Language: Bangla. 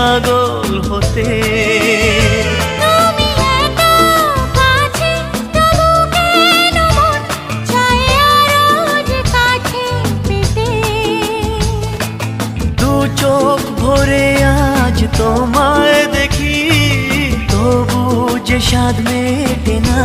পাগল হতে। চোখ ভরে আজ তোমায় দেখি, তবু যে স্বাদ মেটে না।